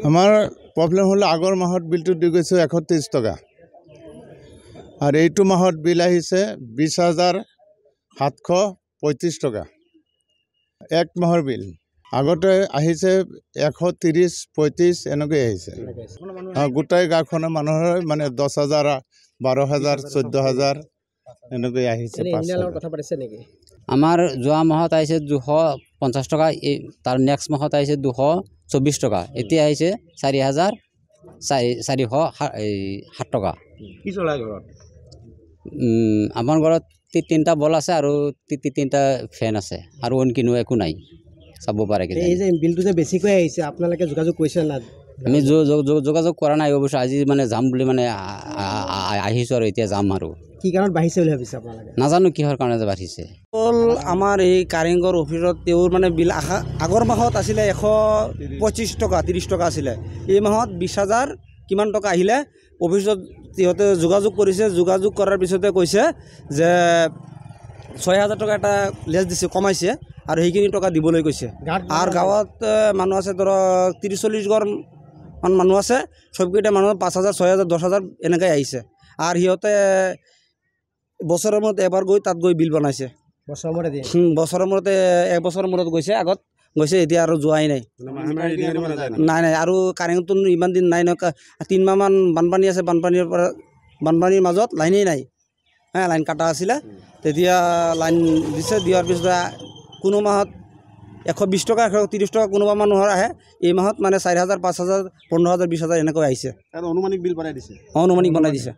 আমাৰ প্ৰব্লেম হ'ল আগৰ মাহত বিলটো দি গৈছে 130 টকা আৰু এইটো মাহত বিল আহিছে 20,735 টকা এক মাহৰ বিল আগতে আহিছে 130 35 এনেকৈ আহিছে গোটাই গাঁওখনৰ মানুহৰ মানে 10,000 12,000 14,000 এনেকৈ আহিছে আমাৰ যোৱা মাহত আহিছে 250 টকা তাৰ নেক্সট মাহত আহিছে 224 টকা এতিয়া আহিছে 4,407 টকা কি চলাই ঘৰত আমাৰ ঘৰত তিনিটা বল আছে আৰু তিনিটা ফেন আছে আৰু অন কিনো একো নাই চাব পাৰে কি এই যে বিলটো যে বেছিকৈ আহিছে আপোনালোকে যোগাযোগ কৰিছে না আমি যোগাযোগ কৰা নাই অৱশ্যে আজি মানে যাম বুলি মানে আহিছোঁ আৰু এতিয়া যাম আৰু কি কাৰণত বাঢ়িছে বুলি ভাবিছে আপোনালোকে নাজানো কিহৰ কাৰণে বাঢ়িছে আমাৰ এই কাৰেংঘৰ অফিচত তেওঁৰ মানে বিল আগৰ মাহত আছিলে 125 টকা 30 টকা আছিলে এই মাহত 20,000 কিমান টকা আহিলে অফিচত সিহঁতে যোগাযোগ কৰিছে যোগাযোগ কৰাৰ পিছতে কৈছে যে 6,000 টকা এটা লেছ দিছে কমাইছে আৰু সেইখিনি টকা দিবলৈ কৈছে আৰু গাঁৱত মানুহ আছে ধৰক 30-40 ঘৰ মানুহ আছে সবকেইটা মানুহ 5,000 6,000 10,000 এনেকৈ আহিছে আৰু সিহঁতে বছৰৰ মূৰত এবাৰ গৈ তাত গৈ বিল বনাইছে বছৰৰ মূৰতে এক বছৰৰ মূৰত গৈছে আগত গৈছে এতিয়া আৰু যোৱাই নাই নাই আৰু কাৰেণ্টটো ইমান দিন নাই ন 3 মাহমান বানপানী আছে বানপানীৰ মাজত লাইনেই নাই লাইন কাটা আছিলে তেতিয়া লাইন দিছে দিয়াৰ পিছত কোনো মাহত 120 টকা 130 টকা কোনোবা মানুহৰ আহে এই মাহত মানে 4,000 5,000 15,000 20,000 এনেকৈ আহিছে অনুমানিক বিল বনাই দিছে অনুমানিক বনাই দিছে